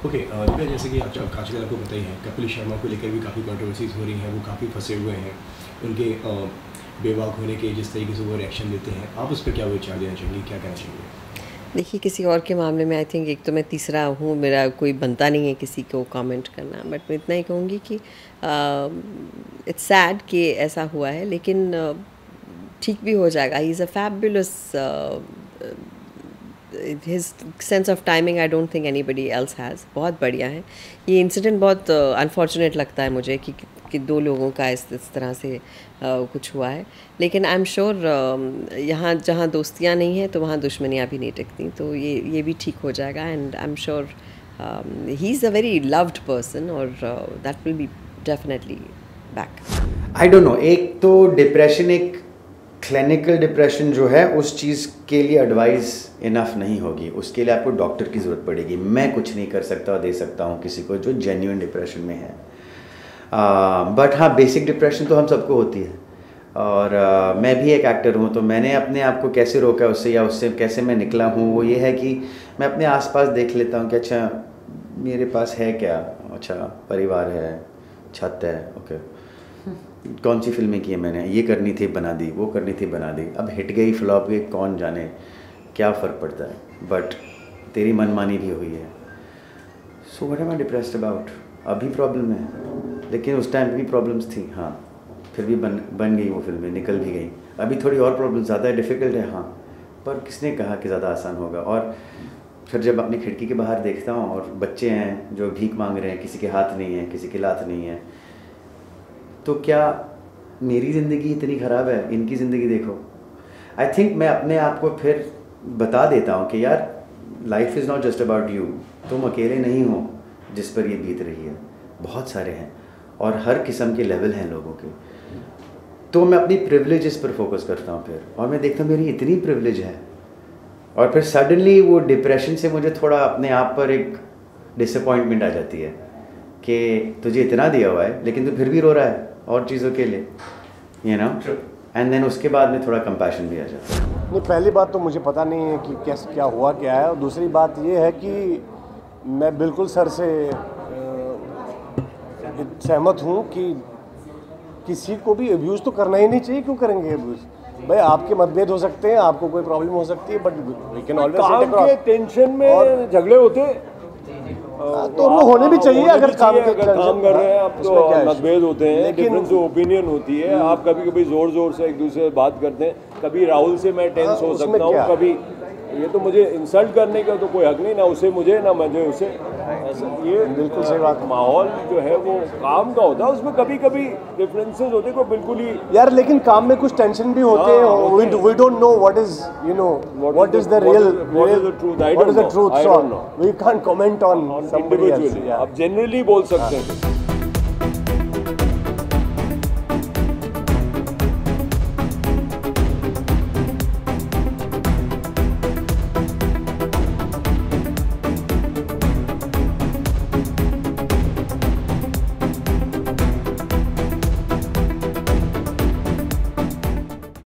Okay Divya, जैसे कि आजकल आपको पता ही है, कपिल शर्मा को लेकर भी काफ़ी कंट्रोवर्सीज हो रही हैं, वो काफ़ी फंसे हुए हैं उनके बेबाक होने के, जिस तरीके से वो रिएक्शन देते हैं, आप उस पर क्या विचार देना चाहेंगे, क्या कहना चाहेंगे? देखिए, किसी और के मामले में आई थिंक एक तो मैं तीसरा हूँ, मेरा कोई बनता नहीं है किसी को कमेंट करना, बट मैं इतना ही कहूँगी कि इट्स सैड कि ऐसा हुआ है, लेकिन ठीक भी हो जाएगा। ही is a fabulous, his sense of timing I don't think anybody else has. बहुत बढ़िया है ये इंसिडेंट। बहुत अनफॉर्चुनेट लगता है मुझे कि दो लोगों का इस तरह से कुछ हुआ है, लेकिन आई एम श्योर यहाँ जहाँ दोस्तियाँ नहीं हैं तो वहाँ दुश्मनियाँ भी नहीं टिकती, तो ये भी ठीक हो जाएगा। And I am sure he is a very loved person और that will be definitely back. I don't know, एक तो डिप्रेशन, एक क्लिनिकल डिप्रेशन जो है उस चीज़ के लिए एडवाइस इनफ नहीं होगी, उसके लिए आपको डॉक्टर की ज़रूरत पड़ेगी। मैं कुछ नहीं कर सकता और दे सकता हूँ किसी को जो जेन्युइन डिप्रेशन में है। बट हाँ, बेसिक डिप्रेशन तो हम सबको होती है, और मैं भी एक एक्टर हूँ, तो मैंने अपने आप को कैसे रोका उससे, या उससे कैसे मैं निकला हूँ, वो ये है कि मैं अपने आसपास देख लेता हूँ कि अच्छा मेरे पास है क्या, अच्छा परिवार है, छत है, ओके, कौन सी फिल्में की है मैंने, ये करनी थी बना दी, वो करनी थी बना दी, अब हिट गई फ्लॉप गई, कौन जाने क्या फ़र्क पड़ता है, बट तेरी मनमानी भी हुई है। So what am I depressed about? अभी प्रॉब्लम है, लेकिन उस टाइम भी प्रॉब्लम्स थी, हाँ, फिर भी बन गई वो फिल्में, निकल भी गई। अभी थोड़ी और प्रॉब्लम ज़्यादा है, डिफ़िकल्ट है, हाँ, पर किसने कहा कि ज़्यादा आसान होगा। और फिर जब अपनी खिड़की के बाहर देखता हूँ और बच्चे हैं जो भीख मांग रहे हैं, किसी के हाथ नहीं है, किसी के लात नहीं है, तो क्या मेरी ज़िंदगी इतनी ख़राब है, इनकी ज़िंदगी देखो। आई थिंक मैं अपने आप को फिर बता देता हूँ कि यार life is not just about you, तुम अकेले नहीं हो जिस पर ये बीत रही है, बहुत सारे हैं और हर किस्म के लेवल हैं लोगों के। तो मैं अपनी प्रिविलेजेस पर फोकस करता हूँ फिर, और मैं देखता हूँ मेरी इतनी प्रिविलेज है, और फिर सडनली वो डिप्रेशन से मुझे थोड़ा अपने आप पर एक डिसअपॉइंटमेंट आ जाती है कि तुझे इतना दिया हुआ है लेकिन तू फिर भी रो रहा है और चीज़ों के लिए, यू नो। एंड देन उसके बाद में थोड़ा कंपैशन भी आ जाता है। नहीं, पहली बात तो मुझे पता नहीं है कि कैसे क्या हुआ क्या है, और दूसरी बात ये है कि मैं बिल्कुल सर से सहमत हूँ कि किसी को भी अब्यूज़ तो करना ही नहीं चाहिए। क्यों करेंगे अब्यूज़? भाई आपके मतभेद हो सकते हैं, आपको कोई प्रॉब्लम हो सकती है, बट वी कैन ऑलवेज काम के टेंशन में झगड़े होते हैं, तो वो होने भी चाहिए। अगर काम कर रहे हैं आप तो मतभेद होते हैं, डिफरेंस ओपिनियन होती है। आप कभी कभी जोर से एक दूसरे से बात करते हैं, कभी राहुल से मैं टेंस हो सकता हूँ, कभी ये तो मुझे इंसल्ट करने का तो कोई हक नहीं, ना उसे मुझे ना मुझे उसे। ये बिल्कुल सही बात। माहौल जो है वो काम का होता है, उसमें कभी कभी डिफरेंसेस होते हैं, कोई बिल्कुल ही यार, लेकिन काम में कुछ टेंशन भी होते हैं। We don't know what is, you know, what is the real, what is the truth, so we can't comment on somebody else. आप जनरली बोल सकते हैं।